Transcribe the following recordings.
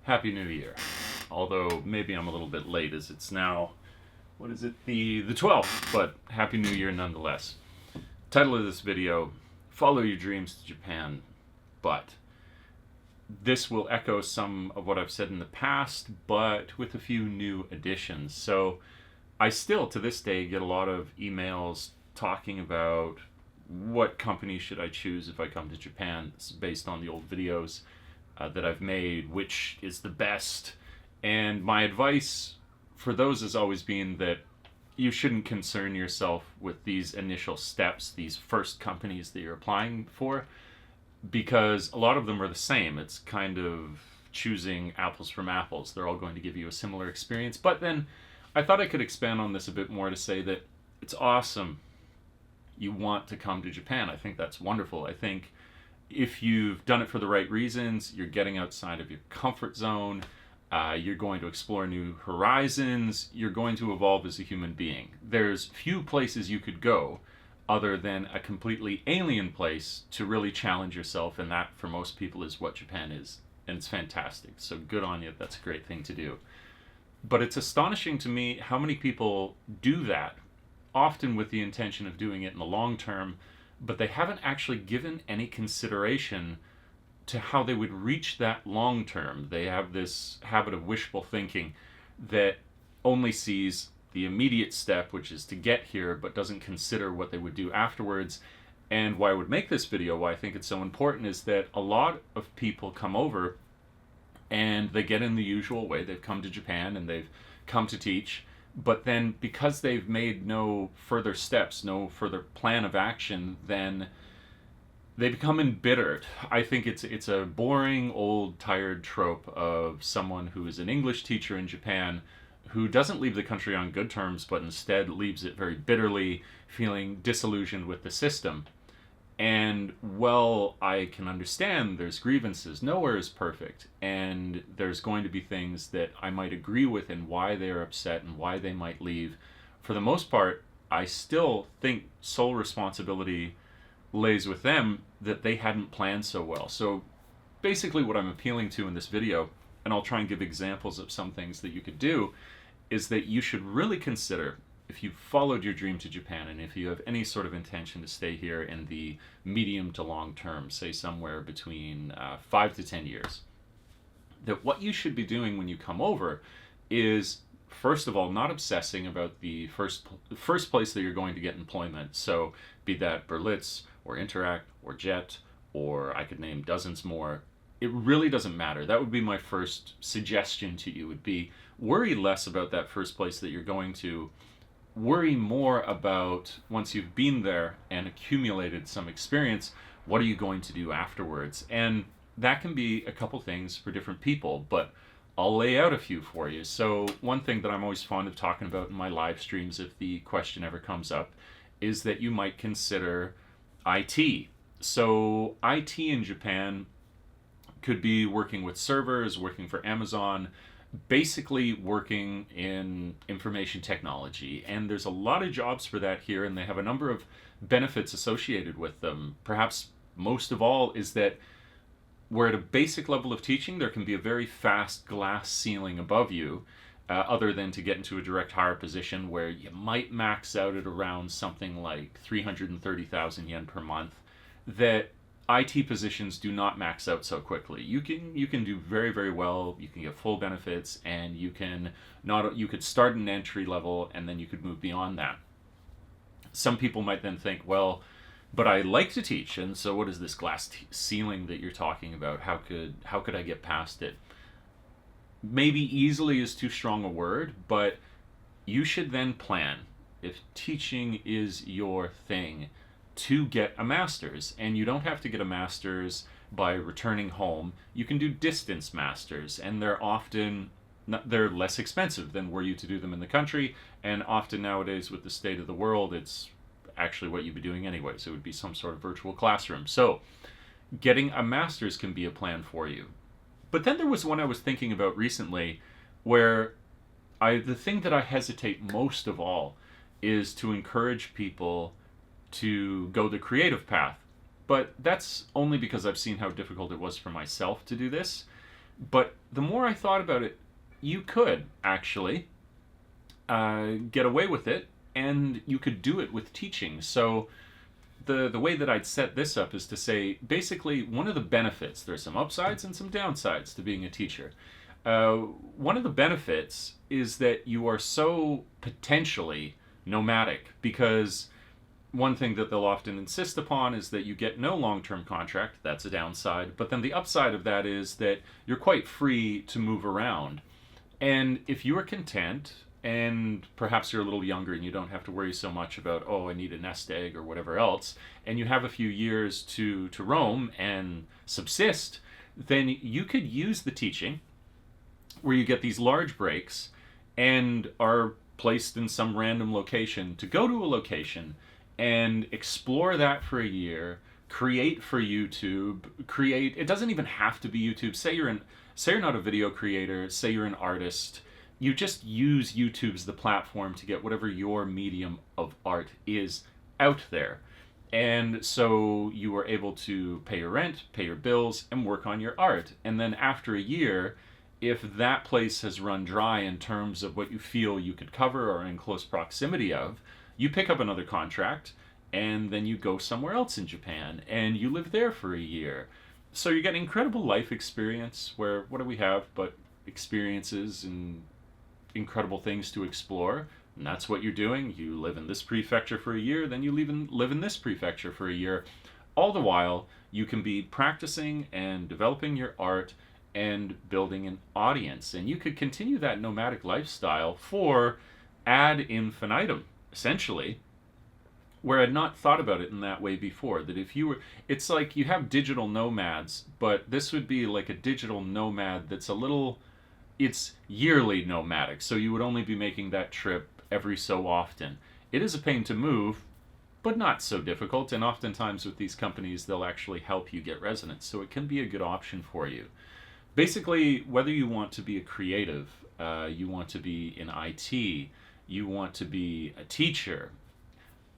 Happy New Year. Although maybe I'm a little bit late as it's now, what is it, the 12th, but Happy New Year nonetheless. Title of this video, Follow Your Dreams to Japan, but this will echo some of what I've said in the past, but with a few new additions. So I still, to this day, get a lot of emails talking about what company should I choose if I come to Japan. It's based on the old videos that I've made, which is the best. And my advice for those has always been that you shouldn't concern yourself with these initial steps, these first companies that you're applying for, because a lot of them are the same. It's kind of choosing apples from apples. They're all going to give you a similar experience. But then I thought I could expand on this a bit more to say that it's awesome you want to come to Japan. I think that's wonderful. I think if you've done it for the right reasons, you're getting outside of your comfort zone, you're going to explore new horizons, you're going to evolve as a human being. There's few places you could go other than a completely alien place to really challenge yourself, and that for most people is what Japan is, and it's fantastic. So good on you. That's a great thing to do. But it's astonishing to me how many people do that, often with the intention of doing it in the long term, but they haven't actually given any consideration to how they would reach that long term. They have this habit of wishful thinking that only sees the immediate step, which is to get here, but doesn't consider what they would do afterwards. And why I would make this video, why I think it's so important, is that a lot of people come over and they get in the usual way. They've come to Japan and they've come to teach, but then because they've made no further steps, no further plan of action, then they become embittered. I think it's a boring, old, tired trope of someone who is an English teacher in Japan who doesn't leave the country on good terms, but instead leaves it very bitterly, feeling disillusioned with the system. And well, I can understand there's grievances. Nowhere is perfect. And there's going to be things that I might agree with and why they're upset and why they might leave. For the most part, I still think sole responsibility lays with them, that they hadn't planned so well. So basically what I'm appealing to in this video, and I'll try and give examples of some things that you could do, is that you should really consider, if you've followed your dream to Japan and if you have any sort of intention to stay here in the medium to long term, say somewhere between 5 to 10 years, that what you should be doing when you come over is, first of all, not obsessing about the first place that you're going to get employment. So be that Berlitz or Interact or Jet, or I could name dozens more. It really doesn't matter. That would be my first suggestion to you, would be worry less about that first place that you're going to. Worry more about, once you've been there and accumulated some experience, what are you going to do afterwards? And that can be a couple things for different people, but I'll lay out a few for you. So one thing that I'm always fond of talking about in my live streams, if the question ever comes up, is that you might consider IT. So IT in Japan could be working with servers, working for Amazon, basically working in information technology. And there's a lot of jobs for that here, and they have a number of benefits associated with them. Perhaps most of all is that where at a basic level of teaching, there can be a very fast glass ceiling above you, other than to get into a direct hire position where you might max out at around something like 330,000 yen per month, that IT positions do not max out so quickly. You can do very, very well, you can get full benefits, and you could start an entry level and then you could move beyond that. Some people might then think, well, but I like to teach, and so what is this glass ceiling that you're talking about? How could I get past it? Maybe easily is too strong a word, but you should then plan, if teaching is your thing, to get a master's. And you don't have to get a master's by returning home. You can do distance masters, and they're less expensive than were you to do them in the country, and often nowadays with the state of the world, it's actually what you'd be doing anyway, so it would be some sort of virtual classroom. So getting a master's can be a plan for you. But then there was one I was thinking about recently where the thing that I hesitate most of all is to encourage people to go the creative path. But that's only because I've seen how difficult it was for myself to do this. But the more I thought about it, you could actually get away with it, and you could do it with teaching. So the way that I'd set this up is to say, basically, one of the benefits, there's some upsides and some downsides to being a teacher. One of the benefits is that you are so potentially nomadic, because one thing that they'll often insist upon is that you get no long-term contract. That's a downside. But then the upside of that is that you're quite free to move around. And if you are content, and perhaps you're a little younger and you don't have to worry so much about, oh, I need a nest egg or whatever else, and you have a few years to roam and subsist, then you could use the teaching where you get these large breaks and are placed in some random location to go to a location and explore that for a year, create for YouTube, create, it doesn't even have to be YouTube. Say you're not a video creator, say you're an artist, you just use YouTube as the platform to get whatever your medium of art is out there. And so you are able to pay your rent, pay your bills, and work on your art. And then after a year, if that place has run dry in terms of what you feel you could cover or in close proximity of, you pick up another contract, and then you go somewhere else in Japan, and you live there for a year. So you get incredible life experience where, what do we have but experiences and incredible things to explore. And that's what you're doing. You live in this prefecture for a year, then you live in this prefecture for a year. All the while, you can be practicing and developing your art and building an audience. And you could continue that nomadic lifestyle for ad infinitum, essentially, where I'd not thought about it in that way before. That if you were, it's like you have digital nomads, but this would be like a digital nomad that's a little, it's yearly nomadic, so you would only be making that trip every so often. It is a pain to move, but not so difficult, and oftentimes with these companies, they'll actually help you get residence, so it can be a good option for you. Basically, whether you want to be a creative, you want to be in IT, you want to be a teacher,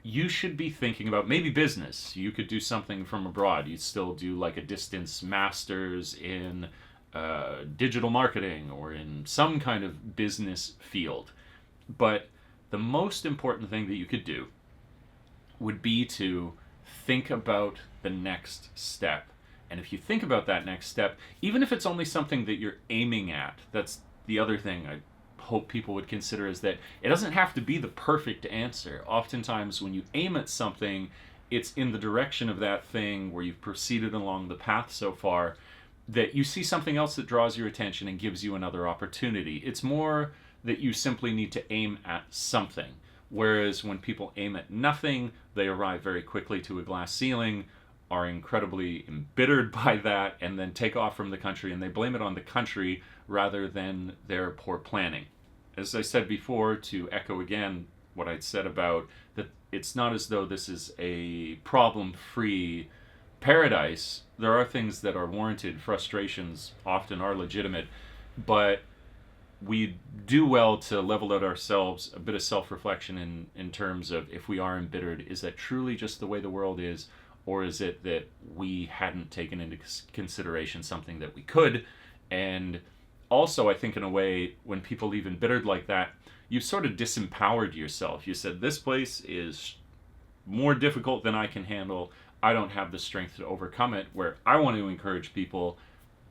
you should be thinking about maybe business. You could do something from abroad. You'd still do like a distance master's in digital marketing or in some kind of business field. But the most important thing that you could do would be to think about the next step. And if you think about that next step, even if it's only something that you're aiming at, that's the other thing I hope people would consider, is that it doesn't have to be the perfect answer. Oftentimes when you aim at something, it's in the direction of that thing where you've proceeded along the path so far that you see something else that draws your attention and gives you another opportunity. It's more that you simply need to aim at something. Whereas when people aim at nothing, they arrive very quickly to a glass ceiling, are incredibly embittered by that, and then take off from the country, and they blame it on the country rather than their poor planning. As I said before, to echo again what I'd said about that, it's not as though this is a problem-free paradise. There are things that are warranted, frustrations often are legitimate, but we do well to level out ourselves, a bit of self-reflection in terms of, if we are embittered, is that truly just the way the world is, or is it that we hadn't taken into consideration something that we could? And also, I think in a way, when people leave embittered like that, you've sort of disempowered yourself. You said, this place is more difficult than I can handle. I don't have the strength to overcome it, where I want to encourage people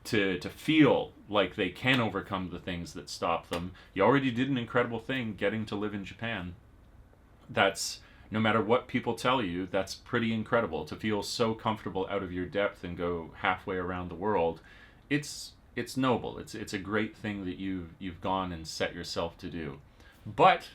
to feel like they can overcome the things that stop them. You already did an incredible thing getting to live in Japan. That's, no matter what people tell you, that's pretty incredible. To feel so comfortable out of your depth and go halfway around the world, it's noble. It's a great thing that you've gone and set yourself to do. But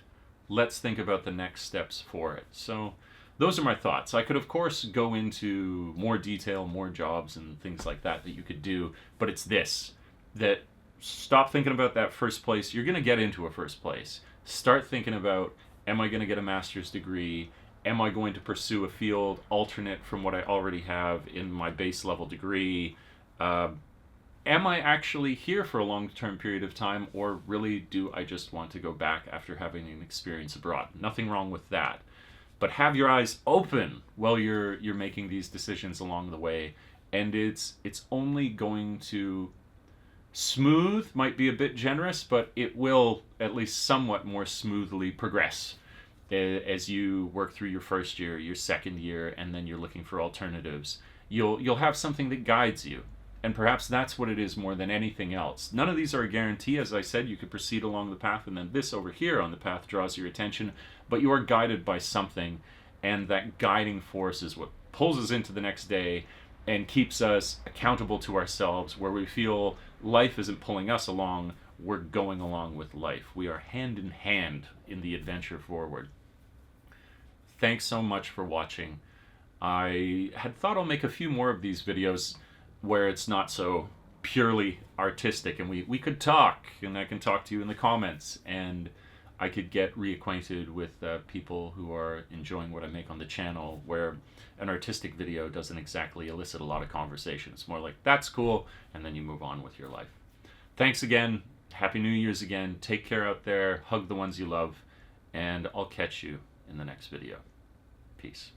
let's think about the next steps for it. So those are my thoughts. I could, of course, go into more detail, more jobs and things like that you could do, but it's this, that stop thinking about that first place. You're going to get into a first place. Start thinking about, am I going to get a master's degree? Am I going to pursue a field alternate from what I already have in my base level degree? Am I actually here for a long-term period of time, or really do I just want to go back after having an experience abroad? Nothing wrong with that. But have your eyes open while you're making these decisions along the way, and it's only going to Smooth might be a bit generous, but it will at least somewhat more smoothly progress as you work through your first year, your second year, and then you're looking for alternatives. You'll have something that guides you. And perhaps that's what it is more than anything else. None of these are a guarantee. As I said, you could proceed along the path, and then this over here on the path draws your attention, but you are guided by something, and that guiding force is what pulls us into the next day and keeps us accountable to ourselves, where we feel life isn't pulling us along, we're going along with life. We are hand in hand in the adventure forward. Thanks so much for watching. I had thought I'll make a few more of these videos where it's not so purely artistic, and we could talk, and I can talk to you in the comments, and I could get reacquainted with people who are enjoying what I make on the channel, where an artistic video doesn't exactly elicit a lot of conversation. It's more like, that's cool, and then you move on with your life. Thanks again. Happy New Year's again. Take care out there. Hug the ones you love, and I'll catch you in the next video. Peace.